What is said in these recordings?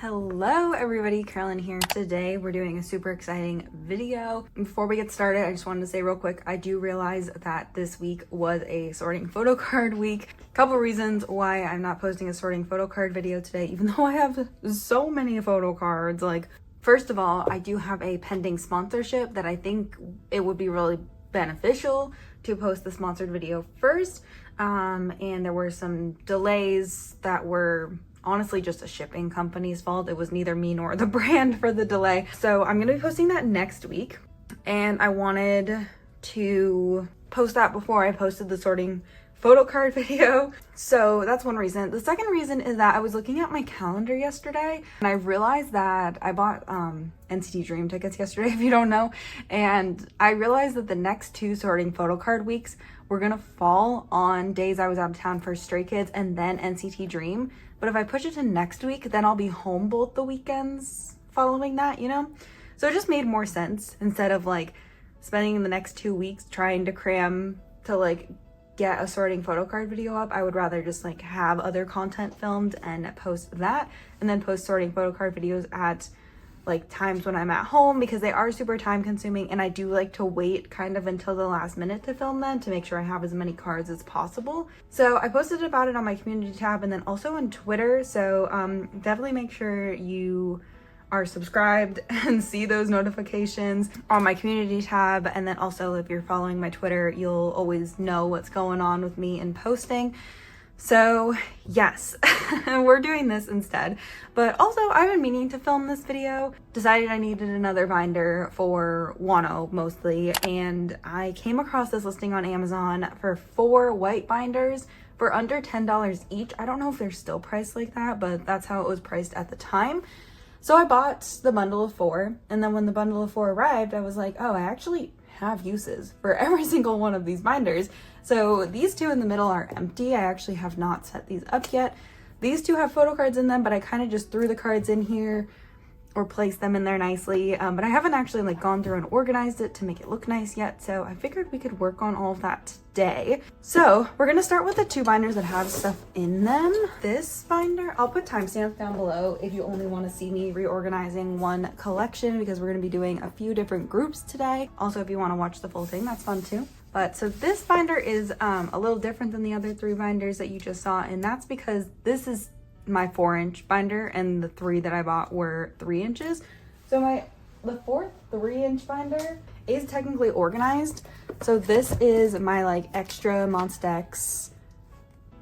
Hello everybody, Carolyn here. Today we're doing a super exciting video. Before we get started, I just wanted to say real quick, I do realize that this week was a sorting photo card week. Couple reasons why I'm not posting a sorting photo card video today, even though I have so many photo cards. First of all, I do have a pending sponsorship that I think it would be really beneficial to post the sponsored video first. And there were some delays that were honestly just a shipping company's fault. It was neither me nor the brand for the delay. So I'm gonna be posting that next week. And I wanted to post that before I posted the sorting photo card video. So that's one reason. The second reason is that I was looking at my calendar yesterday and I realized that I bought NCT Dream tickets yesterday, if you don't know. And I realized that the next two sorting photo card weeks were gonna fall on days I was out of town for Stray Kids and then NCT Dream. But if I push it to next week, then I'll be home both the weekends following that, you know? So it just made more sense instead of spending the next 2 weeks trying to cram to get a sorting photo card video up. I would rather just have other content filmed and post that, and then post sorting photo card videos at times when I'm at home, because they are super time consuming and I do like to wait kind of until the last minute to film them to make sure I have as many cards as possible. So I posted about it on my community tab and then also on Twitter. So definitely make sure you are subscribed and see those notifications on my community tab. And then also if you're following my Twitter, you'll always know what's going on with me and posting. So yes, we're doing this instead. But also I've been meaning to film this video, decided I needed another binder for Wonho mostly. And I came across this listing on Amazon for 4 white binders for under $10 each. I don't know if they're still priced like that, but that's how it was priced at the time. So I bought the bundle of 4, and then when the bundle of 4 arrived, I was like, oh, I actually have uses for every single one of these binders. So these 2 in the middle are empty. I actually have not set these up yet. These 2 have photo cards in them, but I kind of just threw the cards in here or placed them in there nicely. But I haven't actually gone through and organized it to make it look nice yet. So I figured we could work on all of that today. So we're gonna start with the 2 binders that have stuff in them. This binder, I'll put timestamps down below if you only want to see me reorganizing one collection, because we're gonna be doing a few different groups today. Also, if you want to watch the full thing, that's fun too. But so this binder is a little different than the other 3 binders that you just saw, and that's because this is my 4-inch binder and the 3 that I bought were 3 inches. So the 4th 3-inch binder is technically organized. So this is my extra Monsta X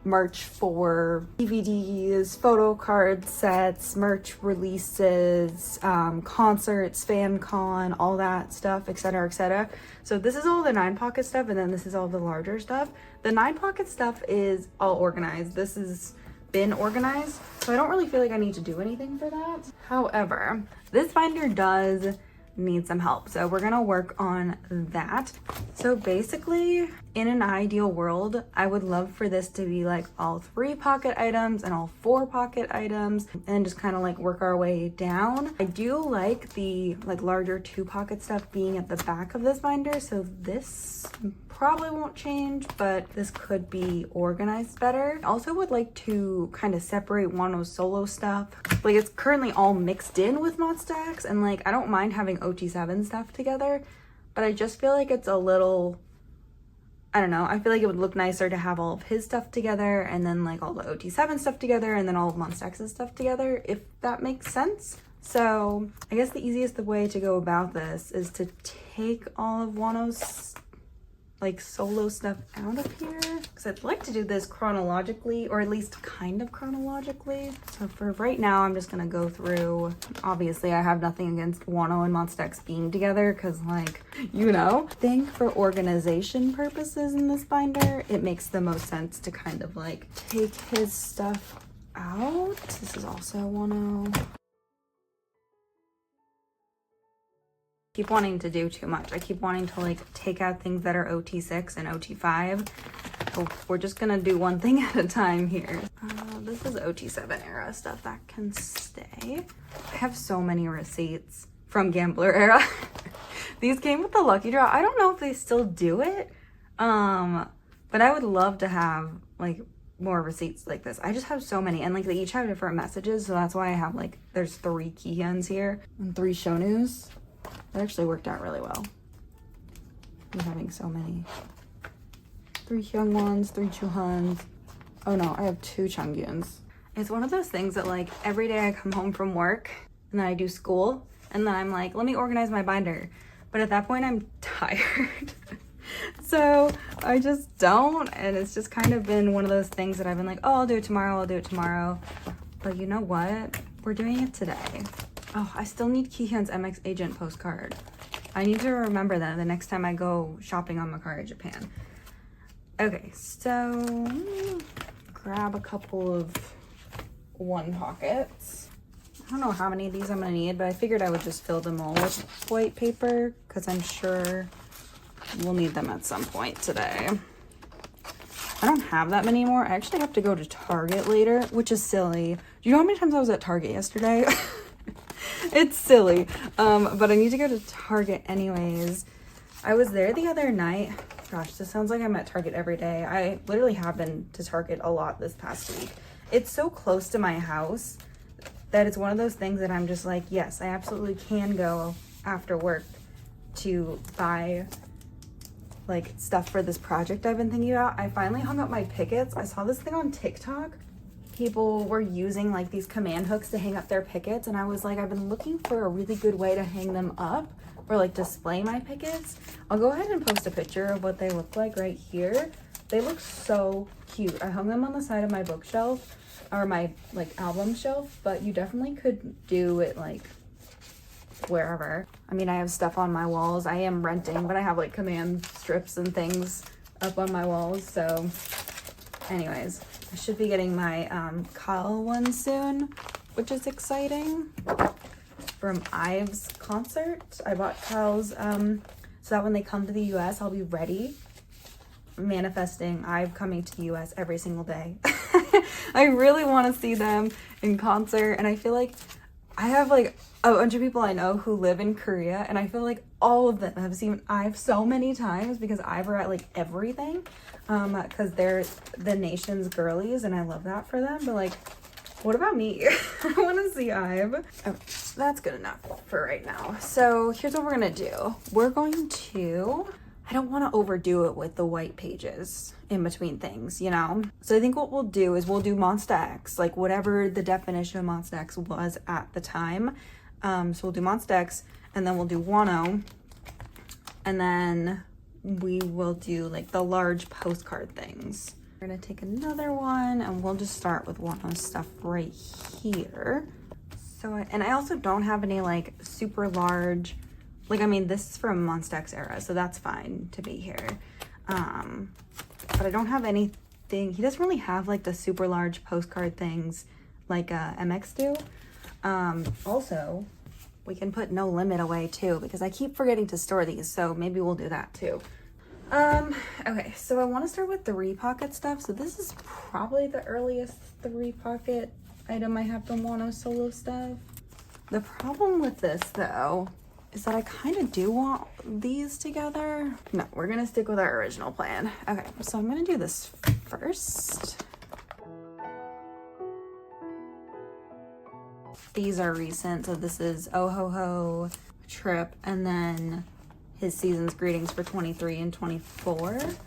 merch for DVDs, photo card sets, merch releases, concerts, fan con, all that stuff, etc, etc. So this is all the 9 pocket stuff, and then this is all the larger stuff. The 9 pocket stuff is all organized. This is been organized, so I don't really feel like I need to do anything for that. However, this binder does need some help, so we're gonna work on that. So basically, in an ideal world, I would love for this to be all 3 pocket items and all 4 pocket items, and just kind of work our way down. I do like the larger 2 pocket stuff being at the back of this binder, so this probably won't change, but this could be organized better. I also would like to kind of separate Wonho's solo stuff. It's currently all mixed in with Monsta X, and I don't mind having OT7 stuff together, but I just feel like it's a little, I don't know, I feel like it would look nicer to have all of his stuff together and then all the OT7 stuff together and then all of Monsta X's stuff together, if that makes sense. So I guess the easiest way to go about this is to take all of Wonho's solo stuff out of here, because I'd like to do this chronologically, or at least kind of chronologically. So for right now, I'm just gonna go through. Obviously, I have nothing against Wonho and Monsta X being together, because I think for organization purposes in this binder, it makes the most sense to kind of take his stuff out. This is also Wonho. Keep wanting to do too much. I keep wanting to take out things that are OT6 and OT5. So we're just gonna do one thing at a time here. This is OT7 era stuff that can stay. I have so many receipts from Gambler era. These came with the lucky draw. I don't know if they still do it, but I would love to have more receipts like this. I just have so many, and like they each have different messages, so that's why I have like, there's 3 Kihyuns here and 3 Shonus. That actually worked out really well. I'm having so many. 3 Hyungwons, 3 Chuhuns. Oh no, I have 2 Changyuns. It's one of those things that like every day I come home from work and then I do school and then I'm like, let me organize my binder. But at that point I'm tired. So I just don't, and it's just kind of been one of those things that I've been like, oh, I'll do it tomorrow, I'll do it tomorrow. But you know what? We're doing it today. Oh, I still need Kihyun's MX Agent postcard. I need to remember that the next time I go shopping on Macari, Japan. Okay, so grab a couple of 1 pockets. I don't know how many of these I'm gonna need, but I figured I would just fill them all with white paper because I'm sure we'll need them at some point today. I don't have that many more. I actually have to go to Target later, which is silly. Do you know how many times I was at Target yesterday? It's silly. But I need to go to Target anyways. I was there the other night. Gosh, this sounds like I'm at Target every day. I literally have been to Target a lot this past week. It's so close to my house that it's one of those things that I'm just like, yes, I absolutely can go after work to buy like stuff for this project I've been thinking about. I finally hung up my pickets. I saw this thing on TikTok. People were using like these command hooks to hang up their pickets, and I was like, I've been looking for a really good way to hang them up or like display my pickets. I'll go ahead and post a picture of what they look like right here. They look so cute. I hung them on the side of my bookshelf or my like album shelf, but you definitely could do it like wherever. I mean, I have stuff on my walls. I am renting, but I have like command strips and things up on my walls. So anyways, I should be getting my Kyle one soon, which is exciting. From Ive's concert, I bought Kyle's so that when they come to the US, I'll be ready. Manifesting Ive coming to the US every single day. I really want to see them in concert, and I feel like I have like a bunch of people I know who live in Korea, and I feel like all of them have seen Ive so many times because Ive are at like everything, because they're the nation's girlies, and I love that for them. But like, what about me? I want to see Ive. Okay, that's good enough for right now. So here's what we're gonna do. We're going to, I don't want to overdo it with the white pages in between things, you know? So I think what we'll do is we'll do Monsta X, like whatever the definition of Monsta X was at the time. So we'll do Monsta X, and then we'll do Wonho, and then we will do like the large postcard things. We're gonna take another one, and we'll just start with Wonho stuff right here. So, I also don't have any like super large, like, I mean, this is from Monsta X era, so that's fine to be here. But I don't have anything. He doesn't really have like the super large postcard things like MX do. Also, we can put No Limit away too, because I keep forgetting to store these, so maybe we'll do that too. Okay, so I want to start with 3 pocket stuff. So this is probably the earliest 3 pocket item I have from Wonho solo stuff. The problem with this though is that I kind of do want these together. No, we're gonna stick with our original plan. Okay, so I'm gonna do this first. These are recent, so this is Oh Ho Ho Trip, and then his season's greetings for 23 and 24. So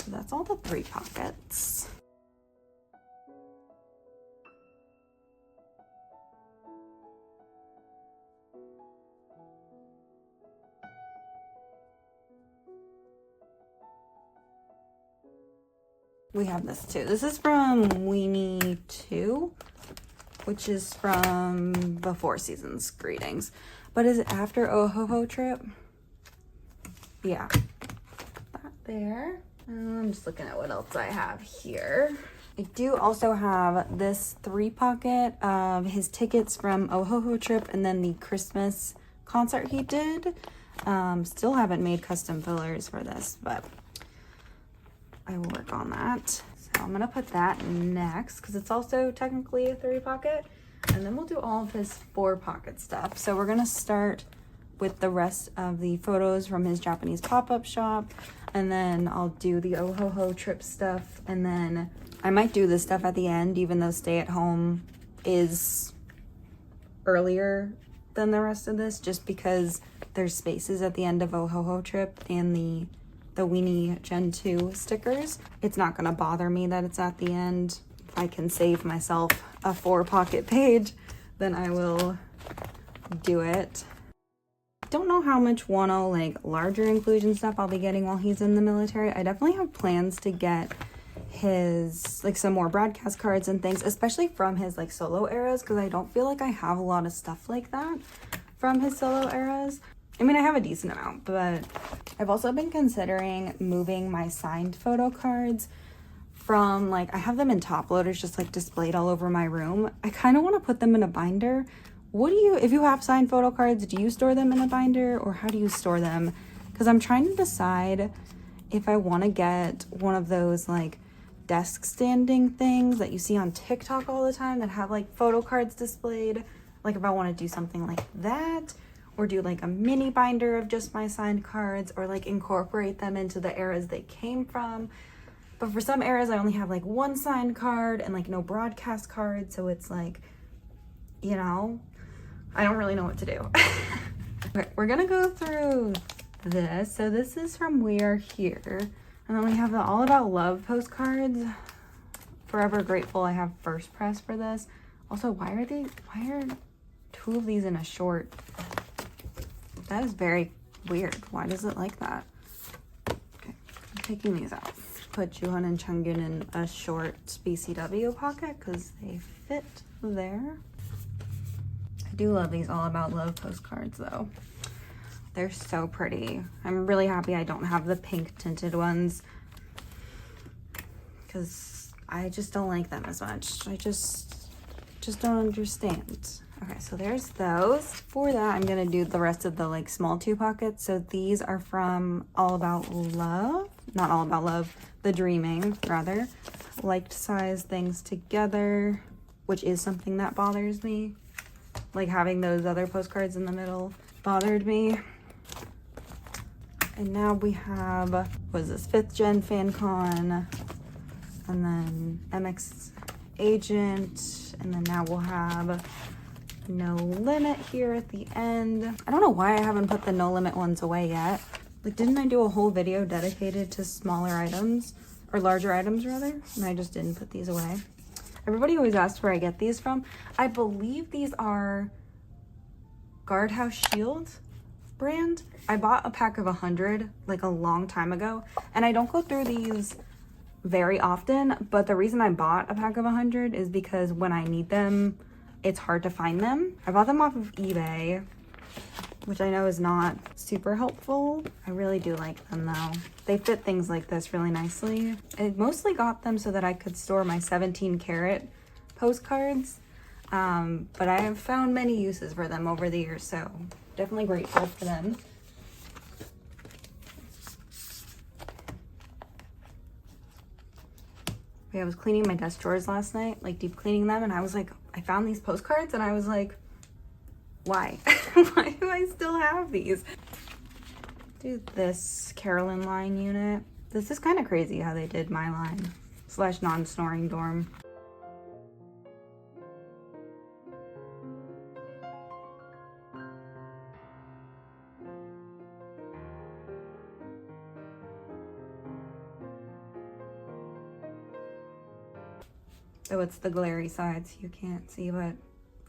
that's all the 3 pockets. We have this too. This is from Weenie 2, which is from before season's greetings. But is it after Oh Ho Ho Trip? Yeah, that there. I'm just looking at what else I have here. I do also have this 3 pocket of his tickets from Oh Ho Ho Trip and then the Christmas concert he did. Still haven't made custom fillers for this, but I will work on that. So I'm gonna put that next because it's also technically a 3 pocket, and then we'll do all of his 4 pocket stuff. So we're gonna start with the rest of the photos from his Japanese pop-up shop, and then I'll do the Oh Ho Ho Trip stuff, and then I might do this stuff at the end, even though stay at home is earlier than the rest of this, just because there's spaces at the end of Ohoho trip and the Weenie Gen 2 stickers. It's not gonna bother me that it's at the end. If I can save myself a 4-pocket page, then I will do it. Don't know how much Wonho, like, larger inclusion stuff I'll be getting while he's in the military. I definitely have plans to get his, like, some more broadcast cards and things, especially from his, like, solo eras, because I don't feel like I have a lot of stuff like that from his solo eras. I mean, I have a decent amount, but I've also been considering moving my signed photo cards from, like, I have them in top loaders just, like, displayed all over my room. I kind of want to put them in a binder. If you have signed photo cards, do you store them in a binder, or how do you store them? Because I'm trying to decide if I want to get one of those, like, desk standing things that you see on TikTok all the time that have, like, photo cards displayed. Like, if I want to do something like that, or do, like, a mini binder of just my signed cards, or, like, incorporate them into the eras they came from. But for some eras, I only have, like, one signed card and, like, no broadcast card, so it's, like, you know, I don't really know what to do. Okay, we're gonna go through this. So this is from We Are Here. And then we have the All About Love postcards. Forever grateful I have first press for this. Also, why are 2 of these in a short? That is very weird. Why does it like that? Okay, I'm taking these out. Put Juhan and Chungkyun in a short BCW pocket because they fit there. I do love these All About Love postcards though. They're so pretty. I'm really happy I don't have the pink tinted ones because I just don't like them as much. I just don't understand. Okay, so there's those. For that, I'm gonna do the rest of the, like, small 2 pockets. So these are from All About Love. Not All About Love, The Dreaming, rather. Liked size things together, which is something that bothers me. Like, having those other postcards in the middle bothered me. And now we have, what is this, 5th Gen FanCon, and then MX Agent, and then now we'll have No Limit here at the end. I don't know why I haven't put the No Limit ones away yet. Like, didn't I do a whole video dedicated to smaller items, or larger items rather, and I just didn't put these away. Everybody always asks where I get these from. I believe these are Guardhouse Shield brand. I bought a pack of 100 like a long time ago, and I don't go through these very often, but the reason I bought a pack of 100 is because when I need them, it's hard to find them. I bought them off of eBay, which I know is not super helpful. I really do like them though. They fit things like this really nicely. I mostly got them so that I could store my 17 karat postcards, but I have found many uses for them over the years, so definitely grateful for them. I was cleaning my desk drawers last night, like deep cleaning them, and I was like, I found these postcards and I was like, why? Why do I still have these? Do this Carolyn line unit. This is kind of crazy how they did my line / non-snoring dorm. So it's the glary sides you can't see, but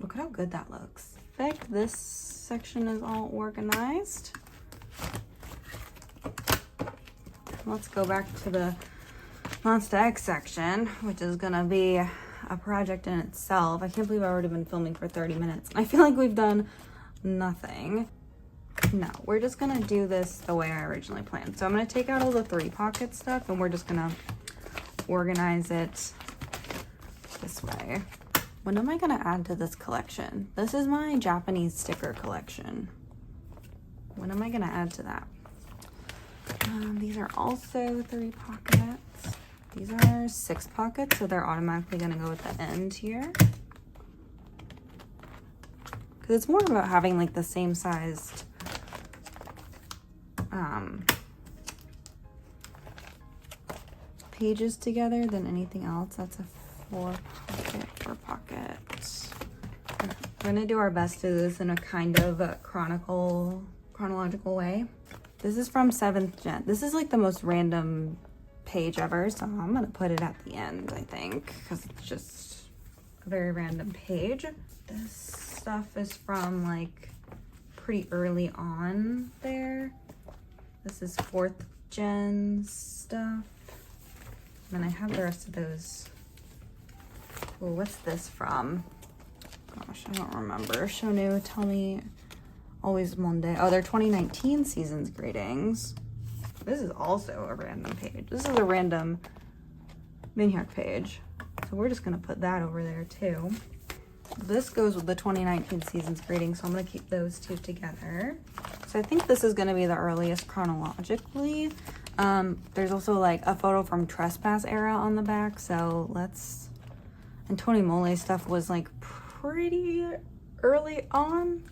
look at how good that looks. Perfect. This section is all organized. Let's go back to the Monsta X section, which is gonna be a project in itself. I can't believe I've already been filming for 30 minutes. I feel like we've done nothing. No, we're just gonna do this the way I originally planned. So I'm gonna take out all the 3 pocket stuff and we're just gonna organize it this way. What am I gonna add to this collection? This is my Japanese sticker collection. What am I gonna add to that? These are also 3 pockets. These are 6 pockets, so they're automatically gonna go at the end here. Because it's more about having like the same sized pages together than anything else. That's a four pocket. We're gonna do our best to do this in a kind of chronological way. This is from 7th Gen. This is like the most random page ever, so I'm gonna put it at the end, I think, because it's just a very random page. This stuff is from like pretty early on there. This is 4th Gen stuff. And I have the rest of those. Oh, what's this from? Gosh, I don't remember. Shonu, tell me. Always Monday. Oh, they're 2019 seasons greetings. This is also a random page. This is a random Minhyuk page. So we're just gonna put that over there too. This goes with the 2019 seasons greetings, so I'm gonna keep those two together. So I think this is gonna be the earliest chronologically. There's also like a photo from Trespass era on the back, so let's... And Tony Mole's stuff was like pretty early on.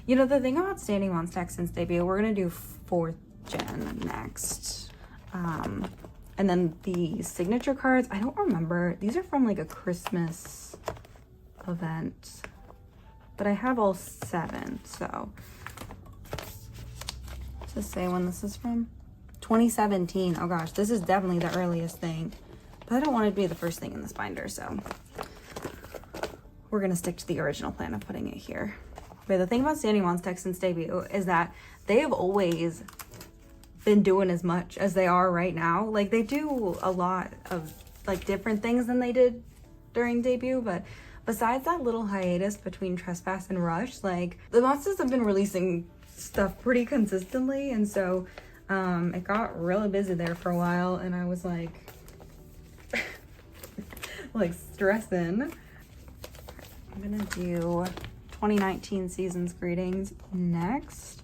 You know, the thing about standing Monsta X since debut, we're gonna do 4th Gen next. And then the signature cards, I don't remember. These are from like a Christmas event, but I have all 7, so. Does this say when this is from? 2017. Oh gosh, this is definitely the earliest thing, but I don't want it to be the first thing in this binder, so we're gonna stick to the original plan of putting it here. But the thing about standing Monsta X since debut is that they have always been doing as much as they are right now. Like, they do a lot of like different things than they did during debut, but besides that little hiatus between Trespass and Rush, like the Monstas have been releasing stuff pretty consistently, and so it got really busy there for a while, and I was like like stressing. I'm gonna do 2019 seasons greetings next.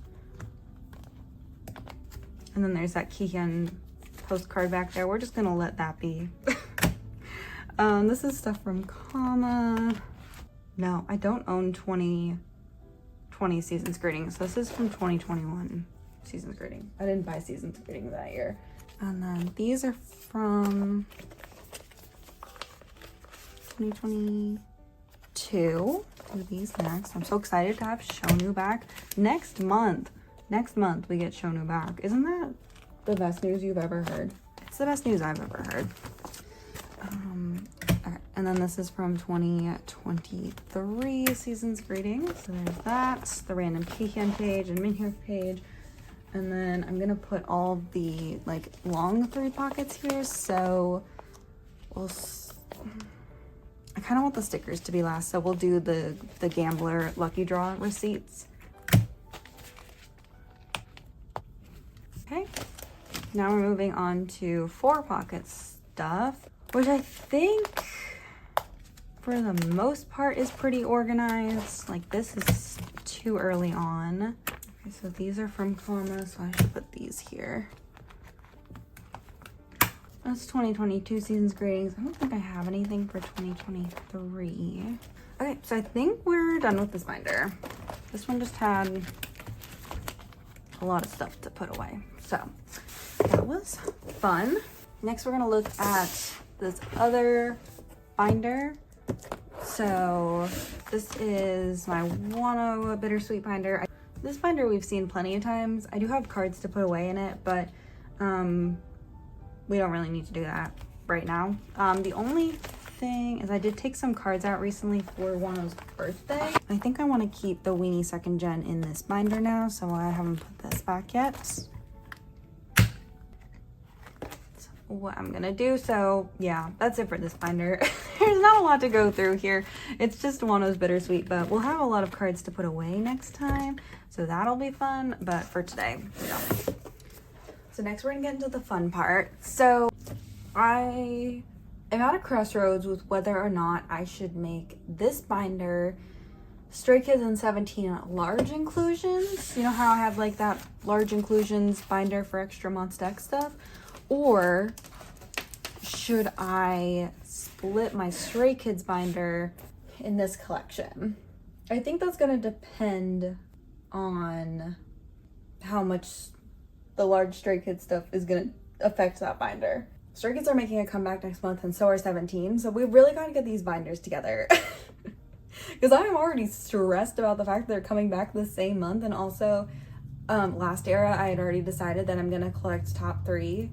And then there's that Kihyun postcard back there. We're just gonna let that be. This is stuff from Kama. No, I don't own 2020 seasons greetings. This is from 2021 seasons greeting. I didn't buy seasons greetings that year. And then these are from 2022. Do these next. I'm so excited to have Shonu back next month. Next month we get Shonu back. Isn't that the best news you've ever heard? It's the best news I've ever heard. Okay. And then this is from 2023 seasons greetings. So there's that, the random Kihyun page and Minhyuk page. And then I'm gonna put all the like long 3 pockets here. So we'll I kind of want the stickers to be last, so we'll do the gambler lucky draw receipts. Okay, now we're moving on to 4 pocket stuff, which I think for the most part is pretty organized. Like, this is too early on. Okay, so these are from Kama, so I should put these here. That's 2022 seasons greetings. I don't think I have anything for 2023. Okay, so I think we're done with this binder. This one just had a lot of stuff to put away. So that was fun. Next, we're gonna look at this other binder. So this is my Wonho Bittersweet binder. This binder we've seen plenty of times. I do have cards to put away in it, but we don't really need to do that right now. The only thing is I did take some cards out recently for Wonho's birthday. I think I want to keep the Weenie 2nd Gen in this binder now, so I haven't put this back yet. That's what I'm gonna do. So yeah, that's it for this binder. There's not a lot to go through here. It's just Wonho's Bittersweet, but we'll have a lot of cards to put away next time, so that'll be fun. But for today, we don't. So next we're gonna get into the fun part. So I am at a crossroads with whether or not I should make this binder Stray Kids and 17 large inclusions. You know how I have like that large inclusions binder for extra Monsta X stuff? Or should I split my Stray Kids binder in this collection? I think that's gonna depend on how much the large Stray Kids stuff is gonna affect that binder. Stray Kids are making a comeback next month, and so are 17. So we really got to get these binders together. Because I'm already stressed about the fact that they're coming back the same month. And also, last era, I had already decided that I'm going to collect top 3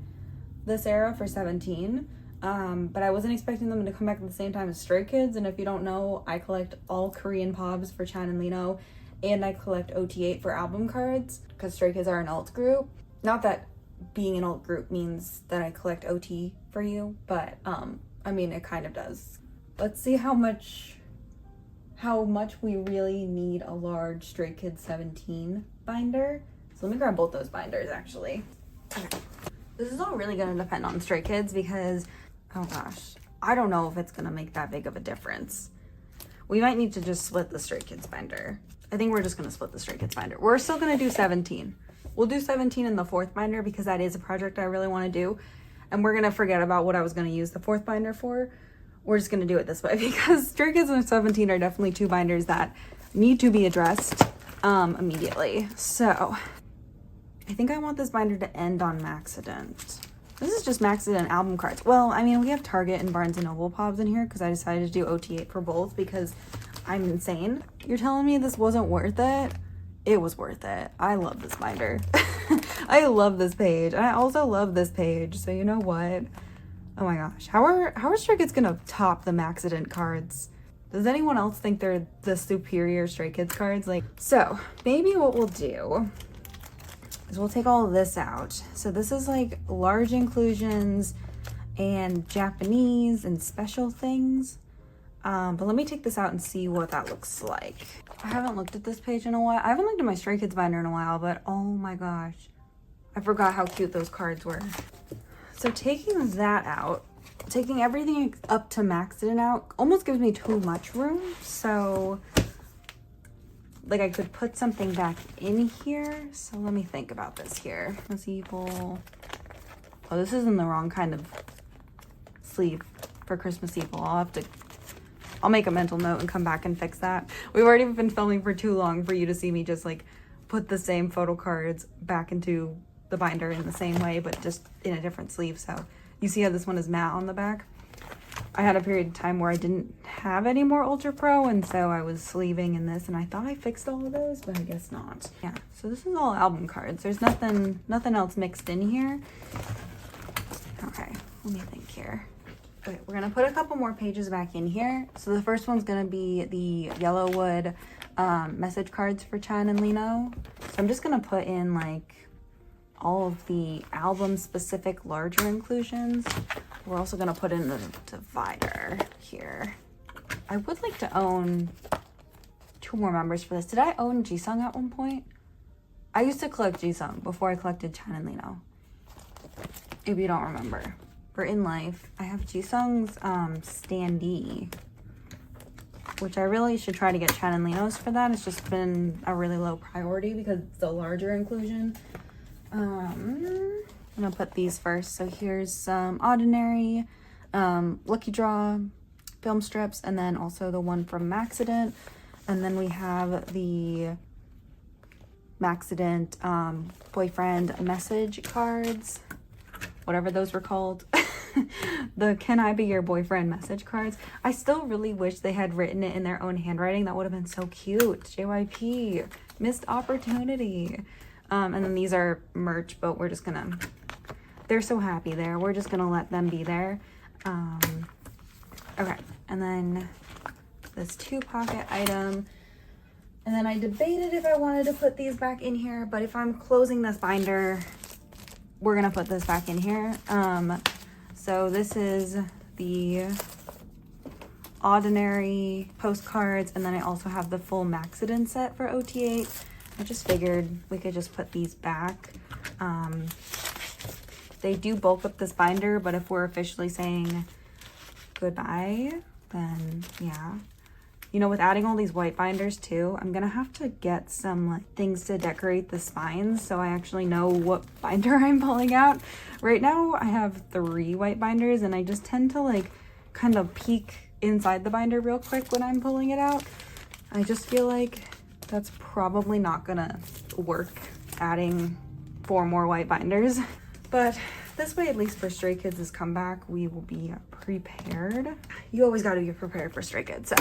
this era for 17. But I wasn't expecting them to come back at the same time as Stray Kids. And if you don't know, I collect all Korean pops for Chan and Lino. And I collect OT8 for album cards. Because Stray Kids are an alt group. Not that being an alt group means that I collect OT for you, but I mean, it kind of does. Let's see how much we really need a large Stray Kids 17 binder. So let me grab both those binders actually. Okay. This is all really gonna depend on Stray Kids because, oh gosh, I don't know if it's gonna make that big of a difference. We might need to just split the Stray Kids binder. I think we're just gonna split the Stray Kids binder. We're still gonna do 17. We'll do 17 in the 4th binder because that is a project I really want to do. And we're going to forget about what I was going to use the 4th binder for. We're just going to do it this way because Stray Kids and 17 are definitely 2 binders that need to be addressed immediately. So I think I want this binder to end on Maxident. This is just Maxident album cards. Well, I mean, we have Target and Barnes & Noble pops in here because I decided to do OT8 for both because I'm insane. You're telling me this wasn't worth it? It was worth it. I love this binder. I love this page. I also love this page. So you know what? Oh my gosh. How are Stray Kids gonna top the Maxident cards? Does anyone else think they're the superior Stray Kids cards? Like, so maybe what we'll do is we'll take all of this out. So this is like large inclusions and Japanese and special things. But let me take this out and see what that looks like. I haven't looked at this page in a while. I haven't looked at my Stray Kids binder in a while, but oh my gosh. I forgot how cute those cards were. So taking that out, taking everything up to Maxident out, almost gives me too much room. So, like I could put something back in here. So let me think about this here. Christmas Evil. Oh, this is in the wrong kind of sleeve for Christmas Evil. I'll make a mental note and come back and fix that. We've already been filming for too long for you to see me just like put the same photo cards back into the binder in the same way, but just in a different sleeve. So you see how this one is matte on the back? I had a period of time where I didn't have any more Ultra Pro, and so I was sleeving in this, and I thought I fixed all of those, but I guess not. Yeah, so this is all album cards. There's nothing else mixed in here. Okay, let me think here. Okay, we're gonna put a couple more pages back in here. So the first one's gonna be the Yellowwood message cards for Chan and Lino. So I'm just gonna put in like all of the album specific larger inclusions. We're also gonna put in the divider here. I would like to own 2 more members for this. Did I own Jisung at one point? I used to collect Jisung before I collected Chan and Lino. If you don't remember. For In Life, I have Jisung's standee, which I really should try to get Chan and Lino's for that. It's just been a really low priority because it's a larger inclusion. I'm gonna put these first. So here's some Ordinary, Lucky Draw, film strips, and then also the one from Maxident. And then we have the Maxident boyfriend message cards, whatever those were called. The Can I Be Your Boyfriend message cards. I still really wish they had written it in their own handwriting. That would have been so cute. JYP, missed opportunity. And then these are merch, but we're just gonna, they're so happy there. We're just gonna let them be there. Okay, and then this 2-pocket item. And then I debated if I wanted to put these back in here, but if I'm closing this binder, we're gonna put this back in here. So this is the Ordinary postcards, and then I also have the full Maxident set for OT8. I just figured we could just put these back. They do bulk up this binder, but if we're officially saying goodbye, then yeah. You know, with adding all these white binders too, I'm gonna have to get some like things to decorate the spines so I actually know what binder I'm pulling out. Right now I have 3 white binders, and I just tend to like kind of peek inside the binder real quick when I'm pulling it out. I just feel like that's probably not gonna work, adding 4 more white binders. But This way, at least for Stray Kids' comeback, we will be prepared. You always gotta be prepared for Stray Kids, so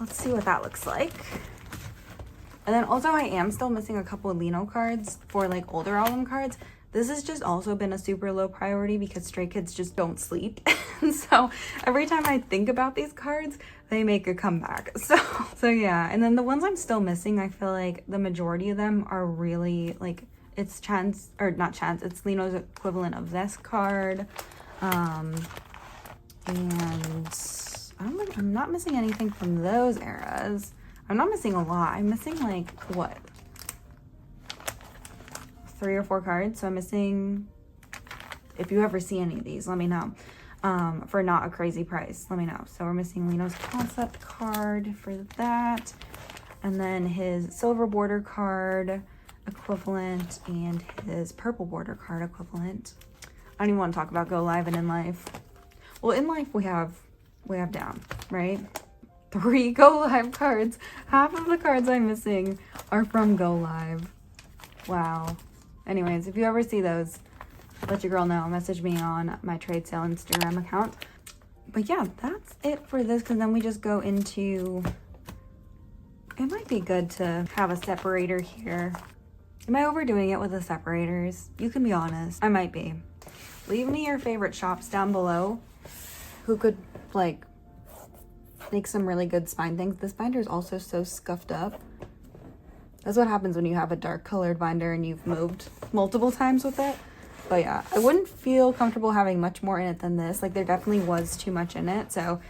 let's see what that looks like. And then also I am still missing a couple of Lino cards for like older album cards. This has just also been a super low priority because Stray Kids just don't sleep. So every time I think about these cards, they make a comeback. So yeah, and then the ones I'm still missing, I feel like the majority of them are really like, it's Chance, or not Chance, it's Lino's equivalent of this card. And I'm not missing anything from those eras. I'm not missing a lot. I'm missing like, what? 3 or 4 cards. So I'm missing, if you ever see any of these, let me know. For not a crazy price, let me know. So we're missing Lino's concept card for that. And then his silver border card equivalent and his purple border card equivalent. I don't even want to talk about Go Live and In Life. Well, In Life we have down, right? 3 Go Live cards. Half of the cards I'm missing are from Go Live. Wow. Anyways, if you ever see those, let your girl know. Message me on my trade sale Instagram account. But yeah, that's it for this, because then we just go into, it might be good to have a separator here. Am I overdoing it with the separators? You can be honest. I might be. Leave me your favorite shops down below who could like make some really good spine things. This binder is also so scuffed up. That's what happens when you have a dark colored binder and you've moved multiple times with it. But yeah, I wouldn't feel comfortable having much more in it than this. Like there definitely was too much in it. So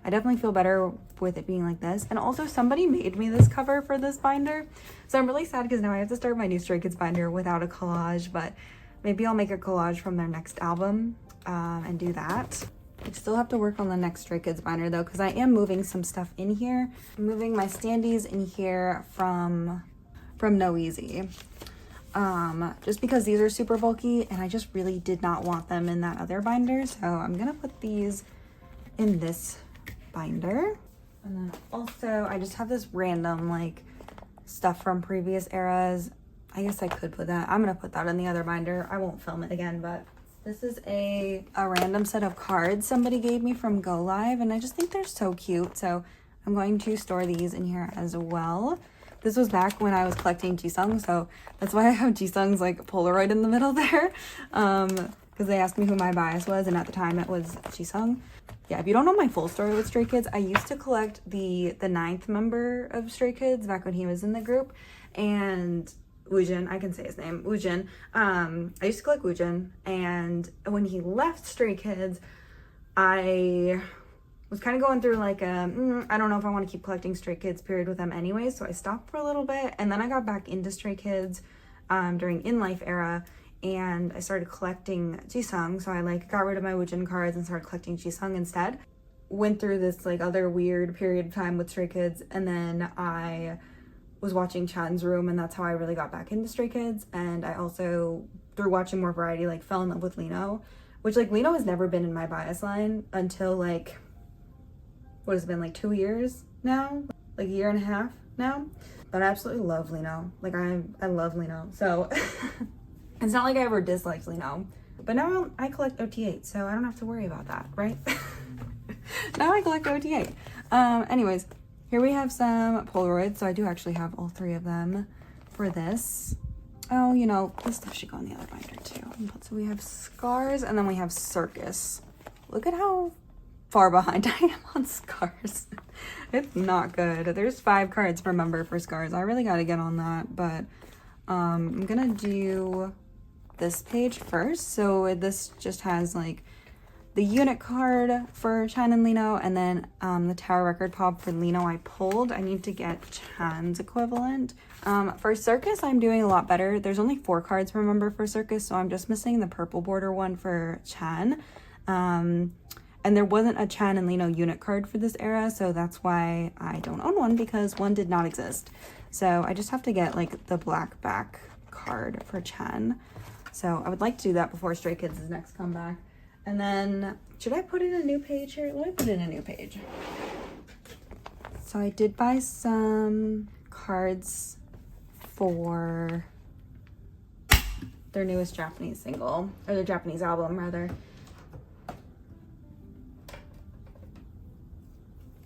I definitely feel better with it being like this. And also somebody made me this cover for this binder. So I'm really sad because now I have to start my new Stray Kids binder without a collage, but maybe I'll make a collage from their next album and do that. I still have to work on the next Stray Kids binder though, because I am moving some stuff in here. I'm moving my standees in here from No Easy. Just because these are super bulky and I just really did not want them in that other binder. So I'm gonna put these in this binder. And then also I just have this random like stuff from previous eras. I guess I could put that. I'm gonna put that in the other binder. I won't film it again, but this is a random set of cards somebody gave me from Go Live, and I just think they're so cute. So I'm going to store these in here as well. This was back when I was collecting Jisung, so that's why I have Jisung's like Polaroid in the middle there. Because they asked me who my bias was, and at the time it was Jisung. Yeah, if you don't know my full story with Stray Kids, I used to collect the 9th member of Stray Kids back when he was in the group, and Woojin, I can say his name, Woojin. I used to collect Woojin, and when he left Stray Kids, I was kind of going through like a, I don't know if I want to keep collecting Stray Kids period with them anyway, so I stopped for a little bit, and then I got back into Stray Kids during In Life era, and I started collecting Jisung, so I like got rid of my Woojin cards and started collecting Jisung instead. Went through this like other weird period of time with Stray Kids, and then I was watching Chan's Room, and that's how I really got back into Stray Kids. And I also, through watching more variety, like fell in love with Lino, which like Lino has never been in my bias line until like, what has it been, like 2 years now? Like a year and a half now? But I absolutely love Lino. Like I love Lino. So it's not like I ever disliked Lino. But now I collect OT8, so I don't have to worry about that, right? Now I collect OT8. Anyways, here we have some Polaroids. So I do actually have all 3 of them for this. Oh, you know, this stuff should go in the other binder too. So we have Scars, and then we have Circus. Look at how far behind I am on Scars. It's not good. There's 5 cards per member for Scars. I really got to get on that, but I'm gonna do this page first. So this just has like the unit card for Chan and Lino, and then the Tower Record Pop for Lino I pulled. I need to get Chan's equivalent. For Circus, I'm doing a lot better. There's only 4 cards per member for Circus, so I'm just missing the purple border one for Chan. And there wasn't a Chan and Lino unit card for this era, so that's why I don't own one, because one did not exist. So I just have to get like the black back card for Chan. So I would like to do that before Stray Kids' next comeback. And then, should I put in a new page here? Let me put in a new page. So I did buy some cards for their newest Japanese single, or their Japanese album rather,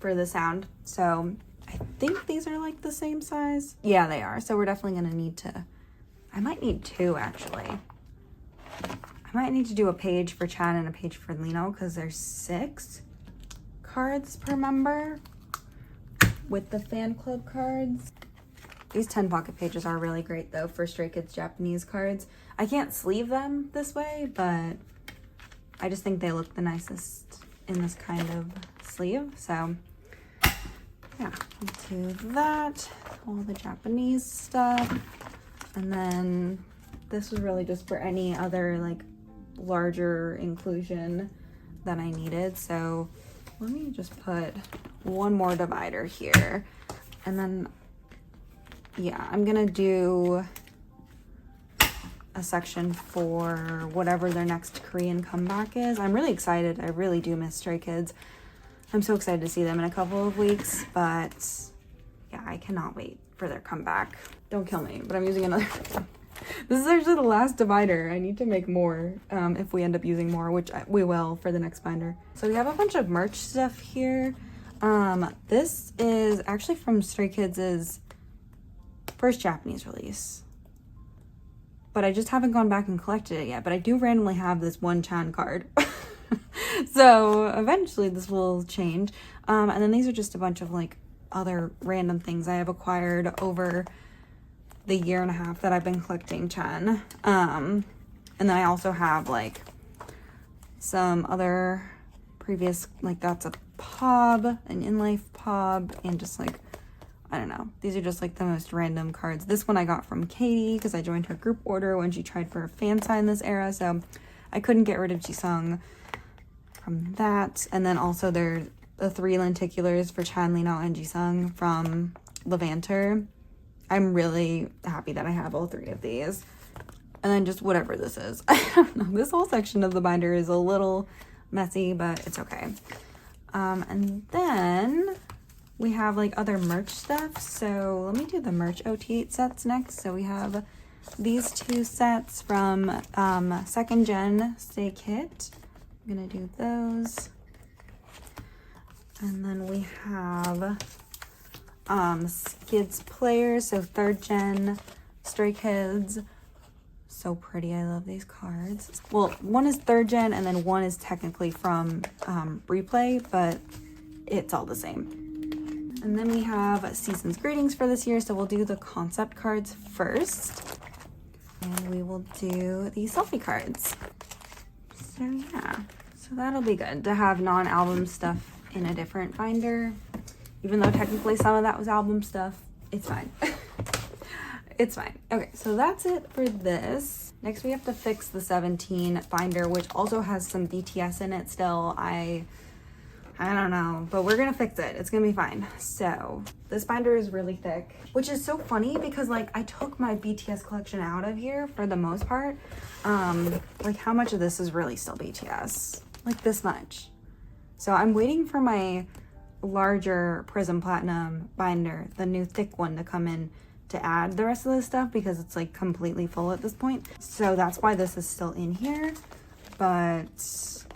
for the sound. So I think these are like the same size. Yeah, they are. So we're definitely gonna need to, I might need two actually. I might need to do a page for Chan and a page for Lino because there's 6 cards per member with the fan club cards. These 10 pocket pages are really great though for Stray Kids Japanese cards. I can't sleeve them this way, but I just think they look the nicest in this kind of sleeve. So yeah, let's do that, all the Japanese stuff. And then this was really just for any other like larger inclusion that I needed. So let me just put one more divider here, and then yeah, I'm gonna do a section for whatever their next Korean comeback is. I'm really excited. I really do miss Stray Kids. I'm so excited to see them in a couple of weeks, but yeah, I cannot wait for their comeback. Don't kill me, but I'm using another. This is actually the last divider. I need to make more if we end up using more, which we will for the next binder. So we have a bunch of merch stuff here. This is actually from Stray Kids' first Japanese release, but I just haven't gone back and collected it yet. But I do randomly have this one Chan card. So eventually this will change. And then these are just a bunch of like other random things I have acquired over the 1.5 years that I've been collecting Chan. And then I also have like some other previous, like that's a Pob, an in-life Pob, and just like, I don't know. These are just like the most random cards. This one I got from Katie because I joined her group order when she tried for a fan sign this era. So I couldn't get rid of Jisung from that. And then also there's the 3 lenticulars for Chan, Lino, and Jisung from Levanter. I'm really happy that I have all 3 of these. And then just whatever this is. I don't know. This whole section of the binder is a little messy, but it's okay. And then we have like other merch stuff. So let me do the merch OT8 sets next. So we have these 2 sets from 2nd Gen Stay Kit. I'm gonna do those. And then we have Skids players, so 3rd Gen Stray Kids. So pretty. I love these cards. Well, one is 3rd Gen and then one is technically from Replay, but it's all the same. And then we have Season's Greetings for this year, so we'll do the concept cards first. And we will do the selfie cards. So yeah, so that'll be good to have non-album stuff in a different binder. Even though technically some of that was album stuff, it's fine. It's fine. Okay, so that's it for this. Next we have to fix the 17 binder, which also has some BTS in it still. I don't know, but we're gonna fix it. It's gonna be fine. So this binder is really thick, which is so funny because like I took my BTS collection out of here for the most part. Like how much of this is really still BTS? Like this much. So I'm waiting for my larger Prism Platinum binder, the new thick one, to come in to add the rest of this stuff because it's like completely full at this point. So that's why this is still in here. But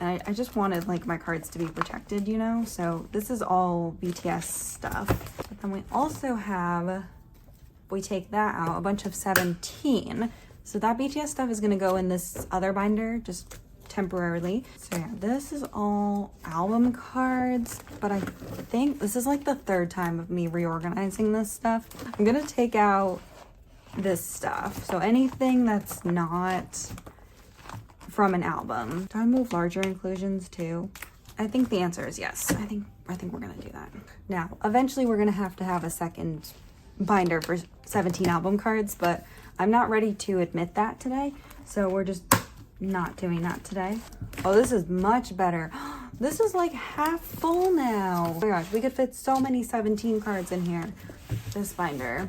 I just wanted like my cards to be protected, you know? So this is all BTS stuff. But then we also have, if we take that out, a bunch of 17. So that BTS stuff is gonna go in this other binder, just temporarily. So yeah, this is all album cards, but I think this is like the 3rd time of me reorganizing this stuff. I'm gonna take out this stuff. So anything that's not from an album. Do I move larger inclusions too? I think the answer is yes. I think we're gonna do that. Now, eventually we're gonna have to have a second binder for 17 album cards, but I'm not ready to admit that today. So we're just not doing that today. Oh, this is much better. This is like half full now. Oh my gosh, we could fit so many 17 cards in here. This binder.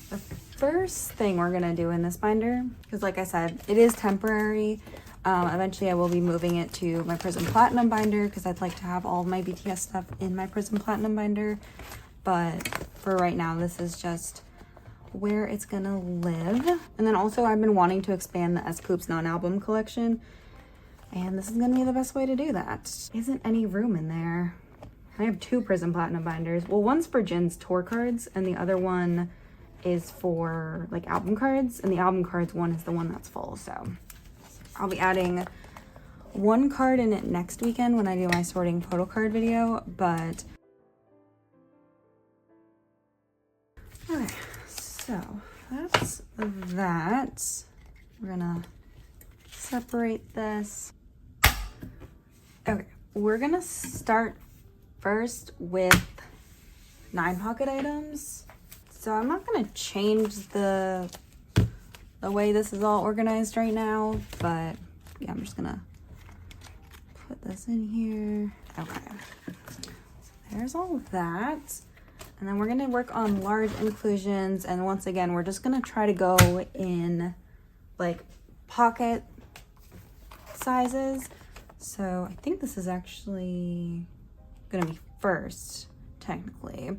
The first thing we're gonna do in this binder, because like I said, it is temporary. Eventually I will be moving it to my Prism Platinum binder because I'd like to have all of my BTS stuff in my Prism Platinum binder. But for right now, this is just where it's gonna live. And then also I've been wanting to expand the S.Coups non-album collection, and this is gonna be the best way to do that. Isn't any room in there. I have 2 Prism Platinum binders. Well, one's for Jin's tour cards, and the other one is for like album cards, and the album cards one is the one that's full. So I'll be adding 1 card in it next weekend when I do my sorting photo card video, but okay, so that's that. We're gonna separate this. Okay, we're gonna start first with 9 pocket items. So I'm not gonna change the way this is all organized right now, but yeah, I'm just gonna put this in here. Okay, so there's all of that. And then we're gonna work on large inclusions, and once again, we're just gonna try to go in like pocket sizes. So I think this is actually gonna be first, technically,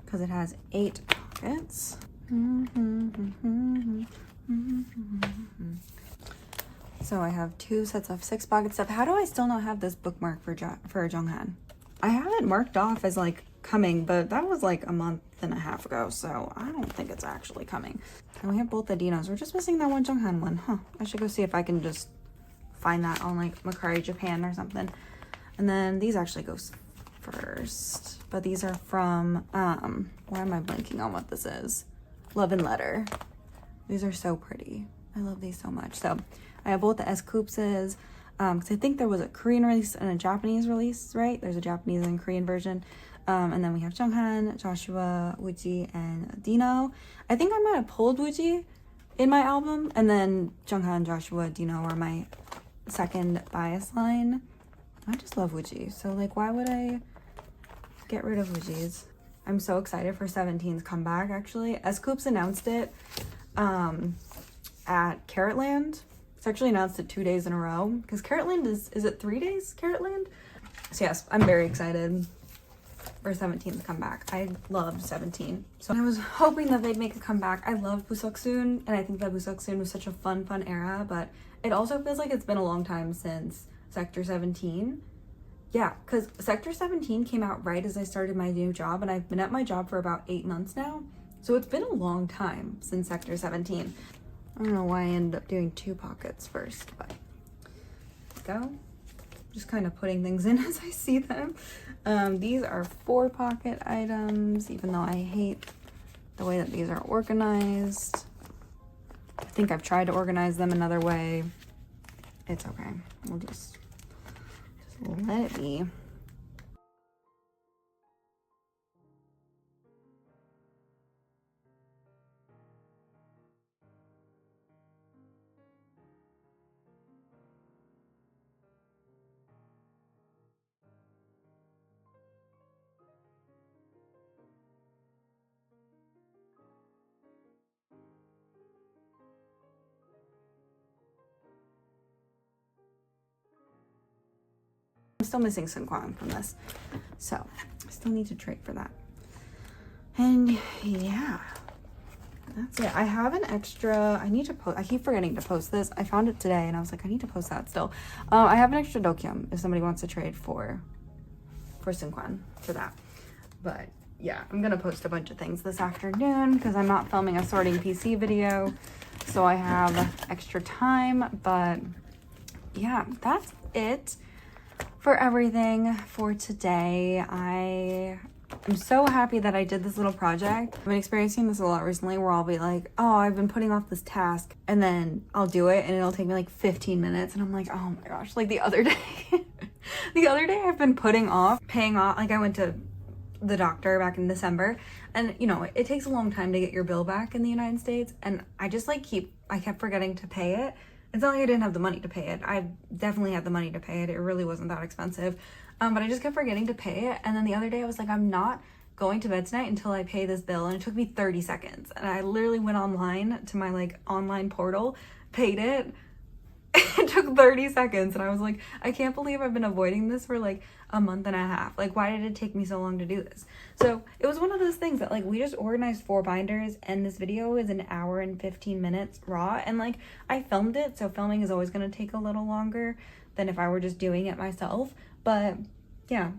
because it has 8 pockets. So I have 2 sets of 6 pocket stuff. How do I still not have this bookmark for Jonghan? I have it marked off as like coming, but that was like a month and a half ago, so I don't think it's actually coming. And we have both the Dinos. We're just missing that one Jonghan one. Huh. I should go see if I can just find that on like Mercari Japan or something. And then these actually go first, but these are from why am I blanking on what this is? Love and Letter. These are so pretty. I love these so much. So I have both the S.Coups, because I think there was a Korean release and a Japanese release, right? There's a Japanese and Korean version. And then we have Jonghan, Joshua, Wooji, and Dino. I think I might have pulled Wooji in my album, and then Jonghan, Joshua, Dino are my second bias line. I just love Wooji, so like why would I get rid of Wooji's? I'm so excited for 17's comeback. Actually, S.Coups announced it at Carrotland. It's actually announced it 2 days in a row, because Carrotland is it 3 days, Carrotland? So yes, I'm very excited for 17's comeback. I loved 17, so I was hoping that they'd make a comeback. I love Busoksoon, and I think that Busoksoon was such a fun era, but it also feels like it's been a long time since Sector 17. Yeah, because Sector 17 came out right as I started my new job, and I've been at my job for about 8 months now, so it's been a long time since Sector 17. I don't know why I ended up doing 2 pockets first, but go. Just kind of putting things in as I see them. These are 4 pocket items, even though I hate the way that these are organized. I think I've tried to organize them another way. It's okay. We'll just let it be. I'm still missing Sunkwang from this, so I still need to trade for that. And yeah, that's it. I have an extra, I need to post, I keep forgetting to post this. I found it today and I was like, I need to post that still. I have an extra Dokyum if somebody wants to trade for Sunkwang for that. But yeah, I'm gonna post a bunch of things this afternoon because I'm not filming a sorting PC video, so I have extra time. But yeah, that's it for everything for today. I'm so happy that I did this little project. I've been experiencing this a lot recently where I'll be like, oh, I've been putting off this task, and then I'll do it and it'll take me like 15 minutes and I'm like, oh my gosh. Like the other day I've been paying off, like I went to the doctor back in December, and you know, it takes a long time to get your bill back in the United States, and I just like I kept forgetting to pay it. It's not like I didn't have the money to pay it. I definitely had the money to pay it. It really wasn't that expensive. But I just kept forgetting to pay it. And then the other day I was like, I'm not going to bed tonight until I pay this bill. And it took me 30 seconds. And I literally went online to my like online portal, paid it, It took 30 seconds and I was like, I can't believe I've been avoiding this for like a month and a half. Like, why did it take me so long to do this? So it was one of those things that like we just organized 4 binders and this video is an hour and 15 minutes raw, and like I filmed it, so filming is always going to take a little longer than if I were just doing it myself. But yeah,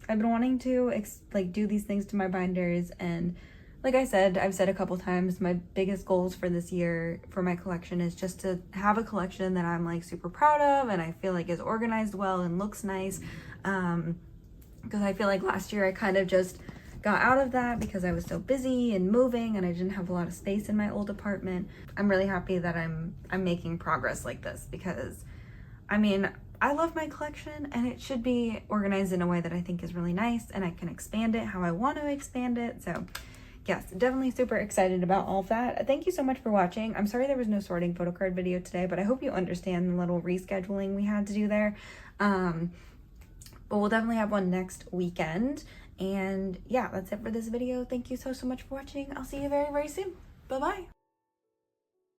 I've been wanting to like do these things to my binders, and like I said, I've said a couple times, my biggest goals for this year for my collection is just to have a collection that I'm like super proud of and I feel like is organized well and looks nice. Because I feel like last year I kind of just got out of that because I was so busy and moving and I didn't have a lot of space in my old apartment. I'm really happy that I'm making progress like this, because I mean, I love my collection and it should be organized in a way that I think is really nice and I can expand it how I want to expand it. So yes, definitely super excited about all of that. Thank you so much for watching. I'm sorry there was no sorting photocard video today, but I hope you understand the little rescheduling we had to do there. But we'll definitely have one next weekend. And yeah, that's it for this video. Thank you so much for watching. I'll see you very, very soon. Bye-bye.